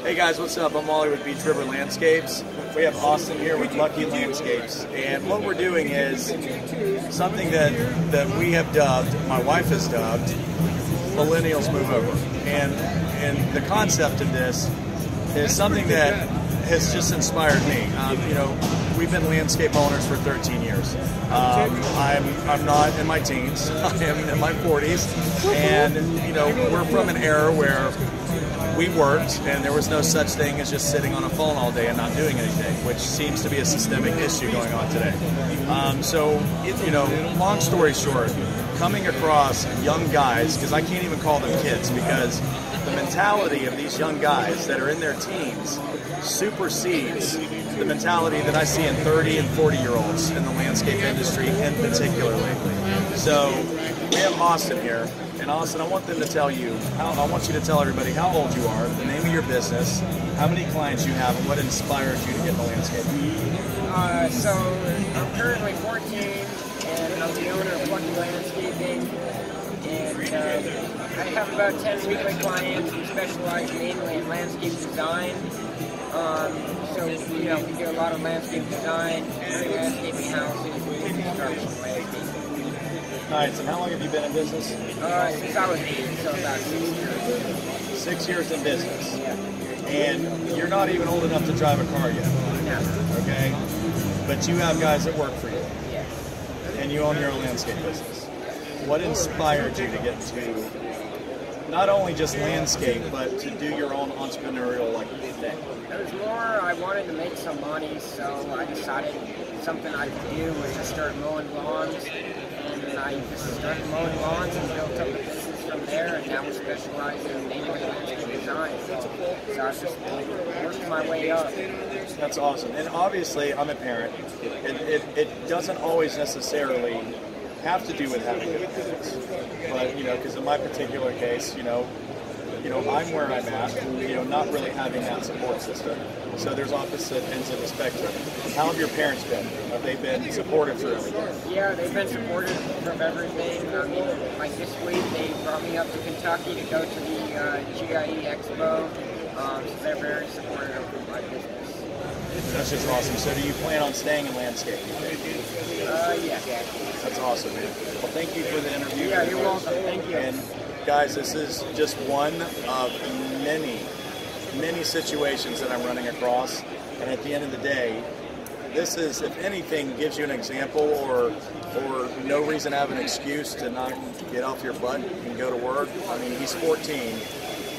Hey guys, what's up? I'm Wally with Beach River Landscapes. We have Austin here with Lucky Landscapes, and what we're doing is something that we have dubbed, my wife has dubbed, Millennials Move Over. And the concept of this is something that has just inspired me. We've been landscape owners for 13 years. I'm not in my teens. I am in my 40s, and we're from an era where we worked, and there was no such thing as just sitting on a phone all day and not doing anything, which seems to be a systemic issue going on today. Long story short, coming across young guys, because I can't even call them kids, because the mentality of these young guys that are in their teens supersedes the mentality that I see in 30 and 40-year-olds in the landscape industry in particular lately. So we have Austin here. And Austin, I want them to tell you, I want you to tell everybody how old you are, the name of your business, how many clients you have, and what inspired you to get into landscape. So I'm currently 14, and I'm the owner of Lucky Landscaping. And I have about 10 weekly clients who specialize mainly in landscape design. We do a lot of landscape design, landscaping houses, construction, landscaping. Nice. And how long have you been in business? Since I was 8, so about 6 years. 6 years in business. Yeah. And you're not even old enough to drive a car yet. No. Okay? But you have guys that work for you. Yes. And you own your own landscape business. What inspired you to get into not only just landscape, but to do your own entrepreneurial thing? It was more, I wanted to make some money, so I decided something I could do was to start mowing lawns. And I just started mowing lawns and built up a business from there, and now we specialize in mainly landscape design. So I just worked my way up. That's awesome. And obviously, I'm a parent. It doesn't always necessarily have to do with having good parents. But, because in my particular case, I'm where I'm at, not really having that support system. So there's opposite ends of the spectrum. How have your parents been? Have they been supportive through everything? Yeah, they've been supportive of everything. I mean, like this week, they brought me up to Kentucky to go to the GIE Expo. So they're very supportive of my business. That's just awesome. So do you plan on staying in landscape? Yeah. That's awesome, man. Well, thank you for the interview. Yeah, you're welcome. Thank you. And guys, this is just one of many situations that I'm running across, and at the end of the day, this is, if anything, gives you an example or no reason to have an excuse to not get off your butt and go to work. I mean, he's 14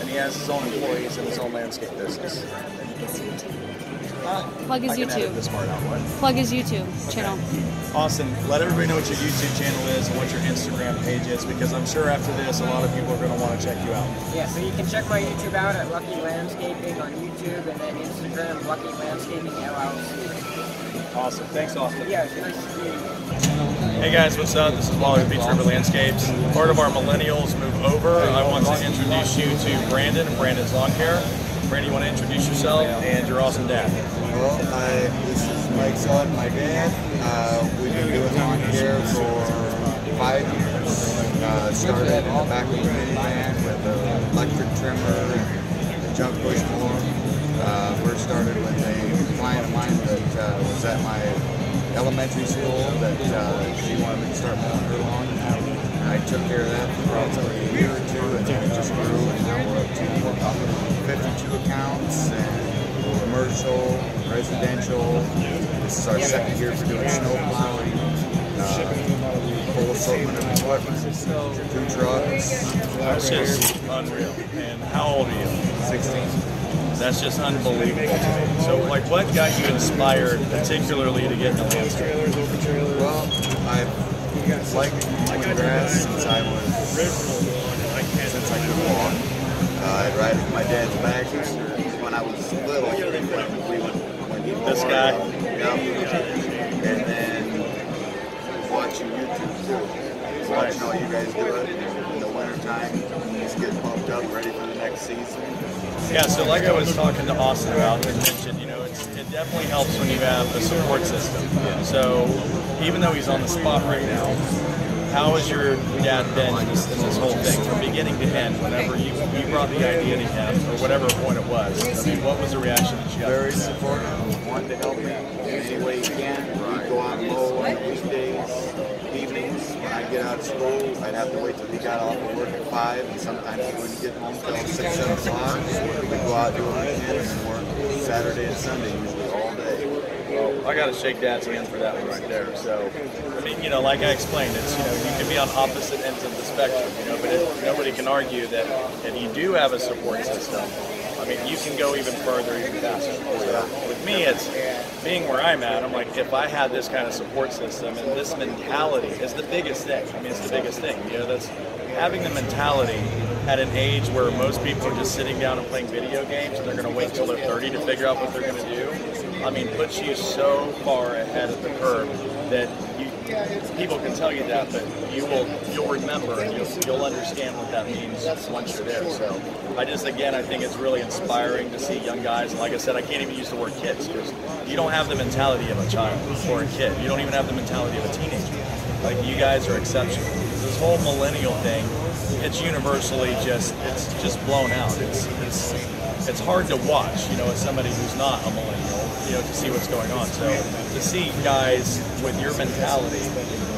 and he has his own employees and his own landscape business. Plug his YouTube. This part out. What? Plug his YouTube channel. Austin, let everybody know what your YouTube channel is and what your Instagram page is, because I'm sure after this, a lot of people are going to want to check you out. Yeah, so you can check my YouTube out at Lucky Landscaping on YouTube, and then Instagram, Lucky Landscaping LLC. Awesome. Thanks, Austin. Yeah, it's nice to meet you. Hey guys, what's up? This is Wally with Beach River Landscapes. Part of our Millennials Move Over, I want to introduce you to Brandon and Brandon's Lawn Care. Brandon, you want to introduce yourself and your awesome dad? Well, this is Mike's son, my dad. We've been doing lawn care for 5 years. Started in the back of the minivan with an electric trimmer and a junk bush mower. First started with a client of mine that was at my elementary school that she wanted me to start mowing her lawn. I took care of that for probably a year or two, and then it just grew, and now we're up to 52 accounts, and commercial, residential. This is our second year for doing snow plowing, full assortment of equipment, 2 trucks. That's just unreal. And how old are you? 16. That's just unbelievable to me. So, what got you inspired, particularly to get into landscape? Well, I've liked mowing grass since I could walk. I'd ride with my dad's back when I was little. This guy? Yep. And then watching YouTube too. Watching all you guys do it in the wintertime. Just get pumped up, ready for the next season. Yeah, so like I was talking to Austin about, and mentioned, it definitely helps when you have a support system. So even though he's on the spot right now, how has your dad been in this whole thing from beginning to end? Whenever you brought the idea to him, or whatever point it was, I mean, what was the reaction that you got? Very supportive. Wanted to help me any way he can. He'd go out and mow on weekdays, evenings. When I get out of school, I'd have to wait till he got off of work at 5, and sometimes he wouldn't get home till 6, 7 o'clock. We'd go out doing weekends and work Saturday and Sunday, usually all day. Well, I got to shake Dad's hand for that one right there. So, I mean, you know, like I explained, it's, you know, you can be on opposite ends of the spectrum, you know, but nobody can argue that if you do have a support system, I mean, you can go even further, even faster. So, with me, it's being where I'm at. I'm like, if I had this kind of support system, and this mentality is the biggest thing. I mean, it's the biggest thing. You know, that's having the mentality at an age where most people are just sitting down and playing video games, and they're going to wait till they're 30 to figure out what they're going to do. I mean, puts you so far ahead of the curve that people can tell you that, but you'll remember and you'll understand what that means once you're there. So I think it's really inspiring to see young guys. And like I said, I can't even use the word kids because you don't have the mentality of a child or a kid. You don't even have the mentality of a teenager. Like, you guys are exceptional. This whole millennial thing, it's universally it's just blown out. It's hard to watch, you know, as somebody who's not a millennial, you know, to see what's going on. So to see guys with your mentality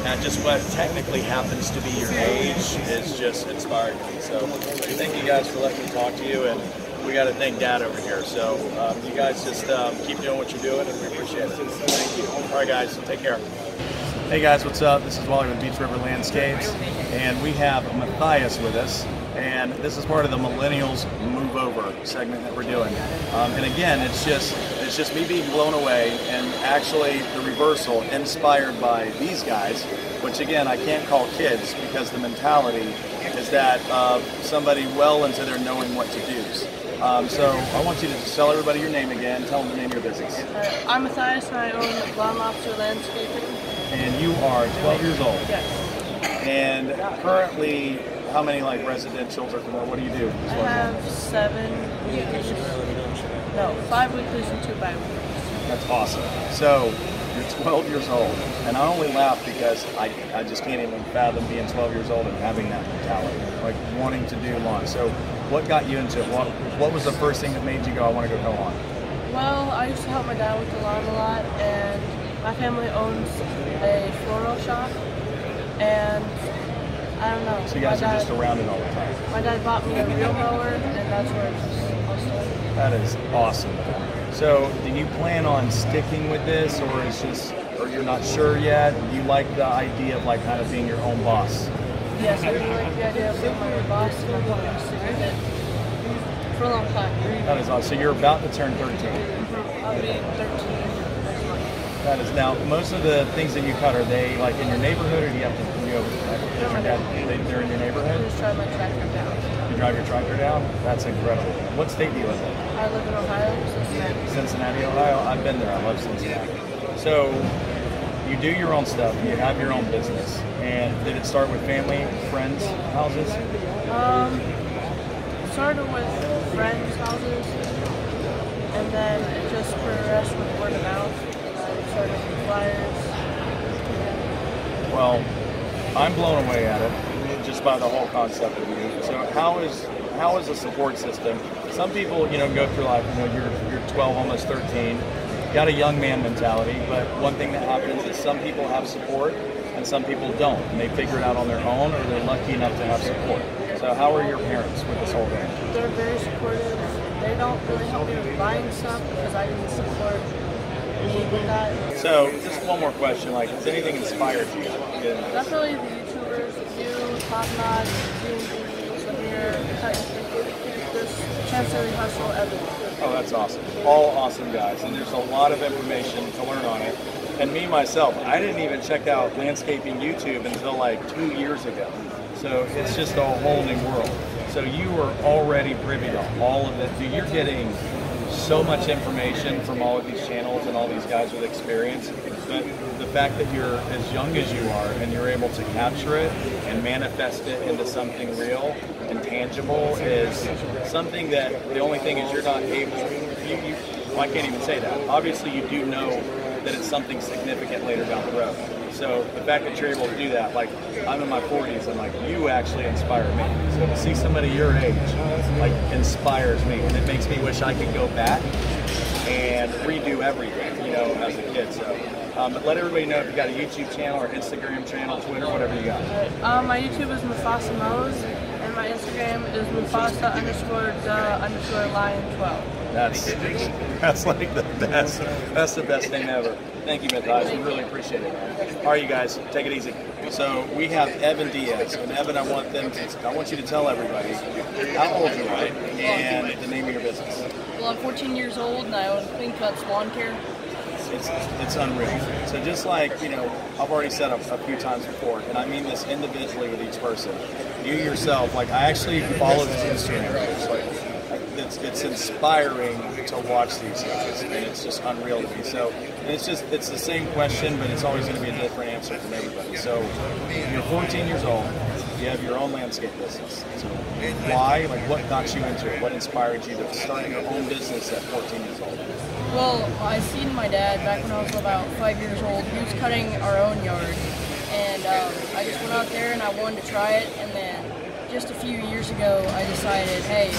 and just what technically happens to be your age is just inspiring to me. So thank you guys for letting me talk to you, and we got to thank Dad over here. So you guys just keep doing what you're doing, and we appreciate it. Thank you. All right, guys, take care. Hey guys, what's up? This is Wally with Beach River Landscapes, and we have Matthias with us, and this is part of the Millennials Move Over segment that we're doing. And again, it's just me being blown away, and actually the reversal, inspired by these guys, which again I can't call kids because the mentality is that somebody well into their knowing what to do. So I want you to just tell everybody your name again, tell them the name of your business. I'm Matthias, and I own Lawn Lobster Landscaping. And you are 12 years old. Yes. And currently, how many like residentials or what do you do? I have 7 weeklies. No, 5 weeklies and 2 bi-weeklies. That's awesome. So you're 12 years old, and I only laugh because I just can't even fathom being 12 years old and having that mentality, like wanting to do lawn. So what got you into it? What was the first thing that made you go, I want to go lawn? Well, I used to help my dad with the lawn a lot, and my family owns a floral shop, and I don't know. So you guys are just around it all the time. My dad bought me a reel mower, and that's where it all started. That is awesome. So do you plan on sticking with this, or you're not sure yet? You like the idea of like kind of being your own boss? Yes, I do like the idea of being my own boss, and I'm going to stick with it for a long time. That is awesome. So you're about to turn 13. I'll be 13. That is. Now, most of the things that you cut, are they like in your neighborhood, or do you have to, you know, they're in your neighborhood? I just drive my tractor down. You drive your tractor down? That's incredible. What state do you live in? I live in Ohio, Cincinnati. Cincinnati, Ohio? I've been there. I love Cincinnati. So, you do your own stuff. You have your own business. And did it start with family, friends, houses? It started with friends' houses, and then it just progressed with word of mouth. Started with flyers. Well, I'm blown away at it just by the whole concept of you. So how is a support system? Some people, you know, go through life, you know, you're 12, almost 13, got a young man mentality, but one thing that happens is some people have support and some people don't, and they figure it out on their own, or they're lucky enough to have support. So how are your parents with this whole thing? They're very supportive. They don't really help me with buying stuff because I need support with that. So just one more question, like, has anything inspired you? Definitely the YouTubers, you, Top Notch, D&D, Samir, this Chance to Hustle, everyone. Oh, that's awesome. All awesome guys, and there's a lot of information to learn on it. And me, myself, I didn't even check out landscaping YouTube until like 2 years ago. So it's just a whole new world. So you are already privy to all of it. Dude, you're getting so much information from all of these channels and all these guys with experience. But the fact that you're as young as you are and you're able to capture it and manifest it into something real and tangible is something that the only thing is you're not able, well, I can't even say that. Obviously you do know that it's something significant later down the road. So the fact that you're able to do that, like I'm in my 40s, and like you actually inspire me. So to see somebody your age, like inspires me, and it makes me wish I could go back and redo everything, you know, as a kid. So, but let everybody know if you got a YouTube channel or Instagram channel, Twitter, whatever you got. My YouTube is Mufasa Mo's, and my Instagram is Mufasa_the_lion12. That's like the best. That's the best name ever. Thank you, Matthias. We really appreciate it. All right, you guys, take it easy. So we have Evan Diaz, and Evan, I want you to tell everybody how old you are and the name of your business. Well, I'm 14 years old, and I own Clean Cuts Lawn Care. It's unreal. So just like, you know, I've already said a few times before, and I mean this individually with each person. You yourself, like I actually follow this Instagram page. Like it's inspiring to watch these guys, and it's just unreal to me. So and it's the same question, but it's always going to be a different answer from everybody. So you're 14 years old. You have your own landscape business. So why? Like what got you into it? What inspired you to start your own business at 14 years old? Well, I seen my dad back when I was about 5 years old. He was cutting our own yard, and I just went out there and I wanted to try it. And then just a few years ago, I decided, hey,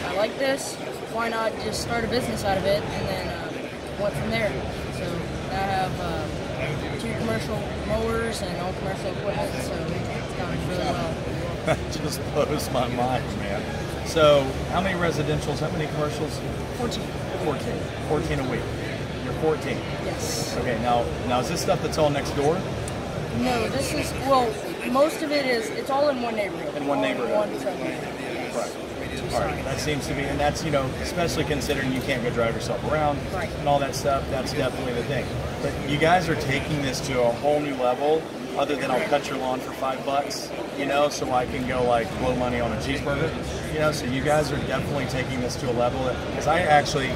I like this. Why not just start a business out of it? And then went from there. So now I have 2 commercial mowers and all commercial equipment. So it's going really well. That just blows my mind, man. So how many residentials? How many commercials? 14. 14 a week. You're 14. Yes. Okay, now is this stuff that's all next door? No, this is, well, most of it is, it's all in one neighborhood. In one neighborhood. One subdivision. Right. All right. That seems to be, and that's, you know, especially considering you can't go drive yourself around and all that stuff, that's definitely the thing. But you guys are taking this to a whole new level, other than I'll cut your lawn for $5, you know, so I can go like blow money on a cheeseburger, you know, so you guys are definitely taking this to a level that, because I actually,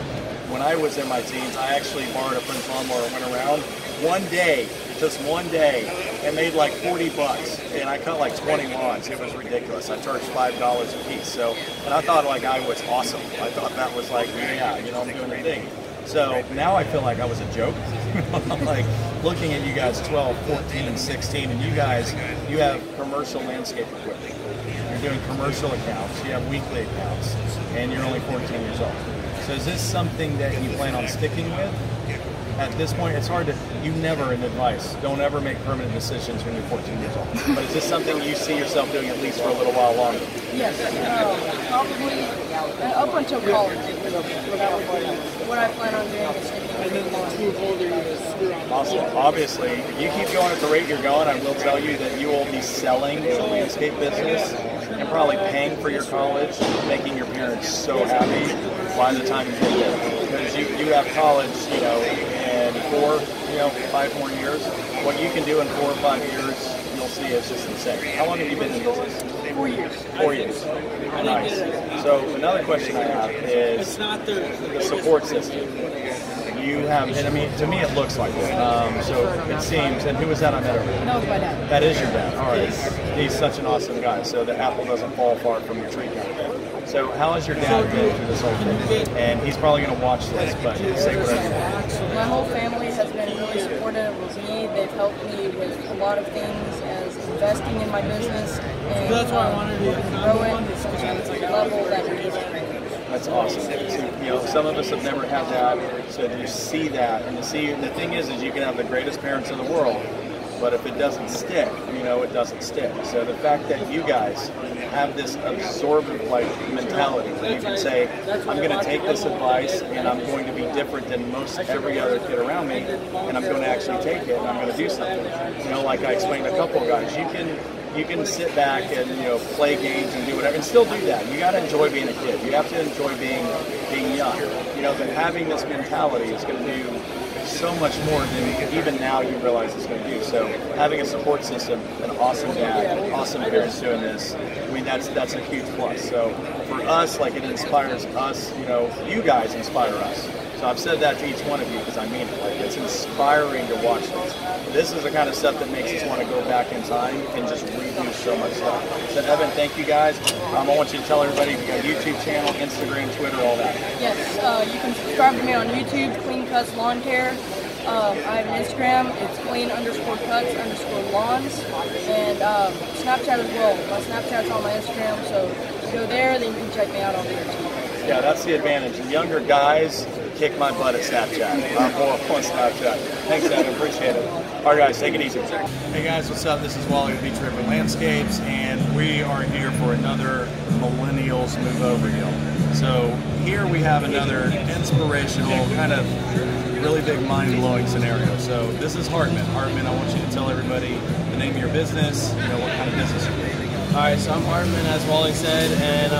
when I was in my teens, I actually borrowed a friend's lawnmower and went around one day, just one day, and made like $40, and I cut like 20 lawns. It was ridiculous. I charged $5 a piece. So, and I thought like I was awesome. I thought that was like, yeah, you know, I'm doing the thing. So now I feel like I was a joke. Like looking at you guys 12, 14, 16, and you guys, you have commercial landscape equipment. You're doing commercial accounts, you have weekly accounts, and you're only 14 years old. So is this something that you plan on sticking with? At this point, it's hard to, you never in advice, don't ever make permanent decisions when you're 14 years old. But is this something you see yourself doing at least for a little while longer? Yes, probably up until college. What I plan on doing is sticking with. Awesome. Obviously, if you keep going at the rate you're going, I will tell you that you will be selling the landscape business and probably paying for your college, making your parents so happy by the time you get there. Because you have college, you know, in 5 more years. What you can do in 4 or 5 years, you'll see it's just insane. How long have you been in business? 4 years. 4 years. Nice. So another question I have is the support system. You have, and I mean, to me it looks like it. So it seems, and who was that I met over? That was my dad. That is your dad. All right. He's such an awesome guy. So the apple doesn't fall far from your tree kind of thing. So how has your dad been through this whole thing? And he's probably going to watch this, but say whatever you want. My whole family has been really supportive of me. They've helped me with a lot of things as investing in my business and grow it to the level that it is. That's awesome. So, you know, some of us have never had that, so you see that, and the thing is you can have the greatest parents in the world, but if it doesn't stick, you know, it doesn't stick. So the fact that you guys have this absorbent like mentality, where you can say, I'm going to take this advice and I'm going to be different than most every other kid around me, and I'm going to actually take it and I'm going to do something. You know, like I explained to a couple of guys, you can sit back and, you know, play games and do whatever, and still do that. You got to enjoy being a kid. You have to enjoy being young. You know, but having this mentality is going to do so much more than even now you realize it's going to do. So having a support system, an awesome dad, awesome parents doing this, I mean, that's a huge plus. So for us, like, it inspires us. You know, you guys inspire us. So I've said that to each one of you because I mean it. Like, it's inspiring to watch this. This is the kind of stuff that makes us want to go back in time and just redo so much stuff. So Evan, thank you guys. I want you to tell everybody if you got a YouTube channel, Instagram, Twitter, all that. Yes, you can subscribe to me on YouTube, Clean Cuts Lawn Care, I have an Instagram. It's clean_cuts_lawns, and Snapchat as well. My Snapchat's on my Instagram, so go there. Then you can check me out on there too. Yeah, that's the advantage. The younger guys kick my butt at Snapchat. I'm more on Snapchat. Thanks, Evan. Appreciate it. All right, guys, take it easy. Hey, guys, what's up? This is Wally with Beach River Landscapes, and we are here for another Millennials Move Over deal. So here we have another inspirational, kind of really big, mind-blowing scenario. So this is Hartman. Hartman, I want you to tell everybody the name of your business, what kind of business you're doing. All right, so I'm Hartman, as Wally said, and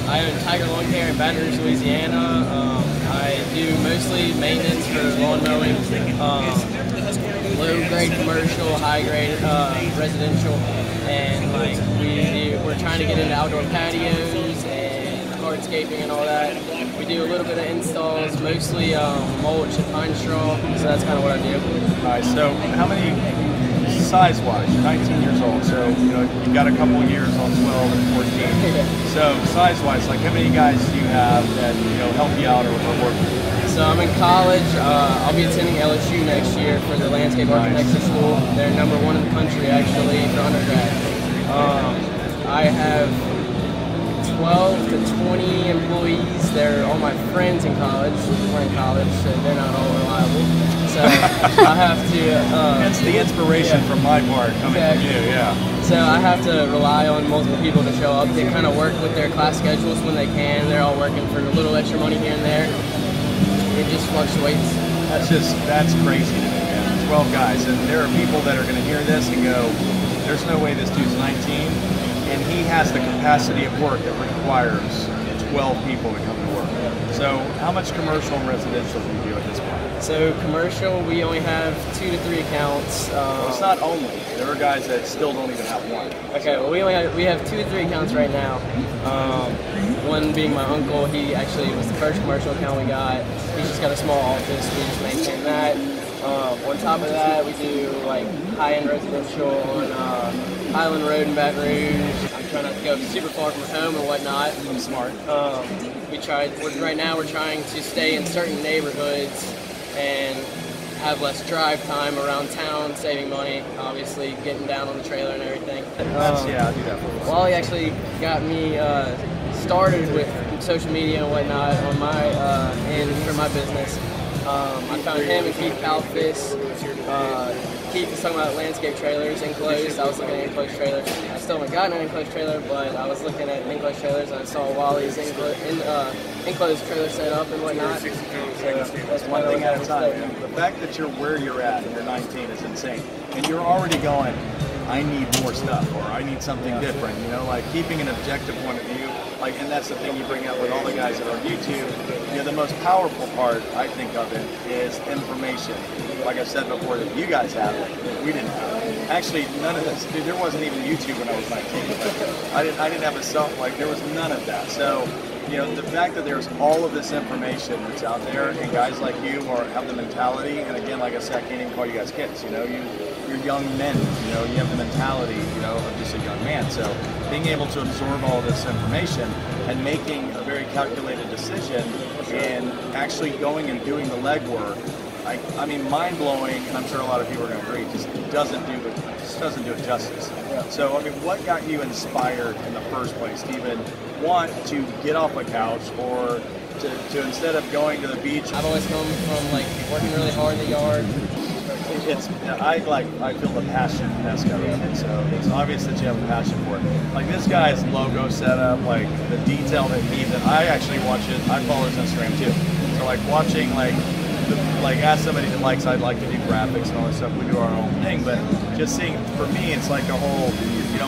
I own Tiger Lawn Care in Baton Rouge, Louisiana. I do mostly maintenance for lawn mowing, low-grade commercial, high-grade residential, and we're trying to get into outdoor patios and hardscaping and all that. We do a little bit of installs, mostly mulch and pine straw, so that's kind of what I do. All right, so how many, size-wise, you're 19 years old, so you've got a couple of years on 12 and 14. So size-wise, like how many guys do you have that help you out or work with you? So I'm in college. I'll be attending LSU next year for the landscape architecture school. They're #1 in the country actually for undergrad. I have 12 to 20 employees. They're all my friends in college. We're in college, so they're not all reliable. So I have to. That's the inspiration from my part coming from you, yeah. So I have to rely on multiple people to show up. They kind of work with their class schedules when they can. They're all working for a little extra money here and there. It just fluctuates. That's crazy to me, man. 12 guys, and there are people that are going to hear this and go, "There's no way this dude's 19." And he has the capacity of work that requires 12 people to come to work. So how much commercial and residential do you do at this point? So commercial, we only have 2 to 3 accounts. Well, it's not only. There are guys that still don't even have one. Okay, well we have 2 to 3 accounts right now. One being my uncle. He actually was the first commercial account we got. He's just got a small office. We just maintain that. On top of that, we do like high-end residential on Highland Road in Baton Rouge. I'm trying not to go super far from home and whatnot. I'm smart. Right now we're trying to stay in certain neighborhoods and have less drive time around town, saving money, obviously getting down on the trailer and everything. I do that for a Wally actually got me started with social media and whatnot on my end for my business. I found him and Keith Palfis. Keith was talking about landscape trailers, enclosed. I was looking at enclosed trailers. I still haven't gotten an enclosed trailer, but I was looking at enclosed trailers and I saw Wally's enclosed trailer set up and whatnot. So That's one thing at a time. The fact that you're where you're at and you're 19 is insane. And you're already going, I need more stuff, or I need something different, like keeping an objective point of view. And that's the thing you bring up with all the guys that are on YouTube. The most powerful part, I think, of it is information. Like I said before, that you guys have it, that we didn't have. Actually, none of this. Dude, there wasn't even YouTube when I was 19. I didn't have a cell. There was none of that. So, the fact that there's all of this information that's out there, and guys like you have the mentality. And again, like I said, I can't even call you guys kids. You're young men. You have the mentality, of just a young man. So, being able to absorb all this information and making a very calculated decision and actually going and doing the legwork, I mean, mind-blowing, and I'm sure a lot of people are going to agree, just doesn't do it justice. Yeah. So, I mean, what got you inspired in the first place to even want to get off a couch or to instead of going to the beach? I've always come from working really hard in the yard. I feel the passion of it, so it's obvious that you have a passion for it. This guy's logo setup, the detail that I actually watch it. I follow his Instagram too. So watching as somebody that I'd like to do graphics and all that stuff. We do our own thing, but just seeing, for me, it's like a whole.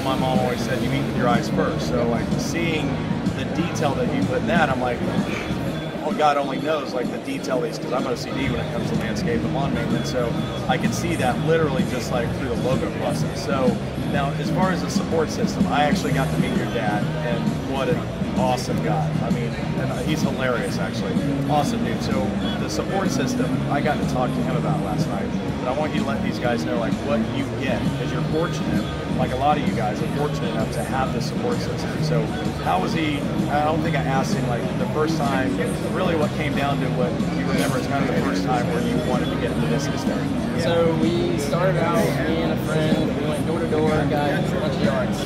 My mom always said you eat with your eyes first. So seeing the detail that you put in that, I'm like, well, God only knows the detail is, because I'm OCD when it comes to landscape and lawn maintenance, so I can see that literally just through the logo process. So now, as far as the support system, I actually got to meet your dad, and what an awesome guy. I mean, and he's hilarious, actually. Awesome dude. So the support system, I got to talk to him about last night, but I want you to let these guys know what you get, because you're fortunate. like a lot of you guys, are fortunate enough to have this support system. So how was he? I don't think I asked him like the first time. Really, what came down to what you remember is kind of the first time where you wanted to get into this thing. So we started out, me and a friend, we went door to door, got a bunch of yards.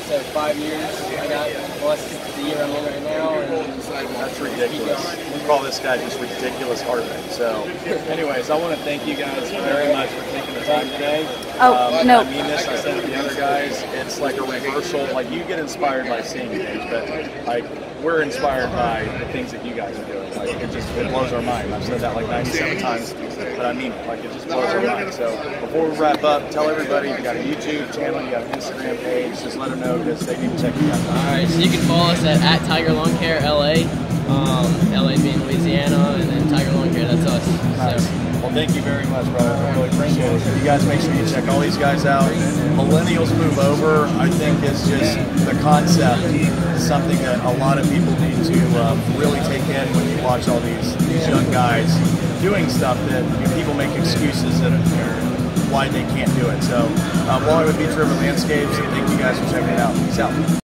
So 5 years, I got blessed the year I'm in right now. And that's ridiculous. We call this guy just ridiculous Hartman. So anyways, I want to thank you guys very much for taking the time today. No. I mean this, I said to the other guys, it's like a reversal. Like you get inspired by seeing things, but like we're inspired by the things that you guys are doing. Like it blows our mind. I've said that like 97 times, but I mean it. Like it just blows our mind. So before we wrap up, tell everybody you got a YouTube channel, you got an Instagram page. Just let them know because they need to check you guys out. All right, so you can follow us at Tiger Lawn Care LA. LA being Louisiana, and then Tiger Lawn Care, that's us. Nice. So. Well, thank you very much, brother. I really appreciate it. You guys make sure you check all these guys out. Millennials Move Over, I think, is just the concept, something that a lot of people need to really take in when you watch all these young guys doing stuff that people make excuses and why they can't do it. So, while I would Beach River Landscapes, thank you guys for checking it out. Peace out.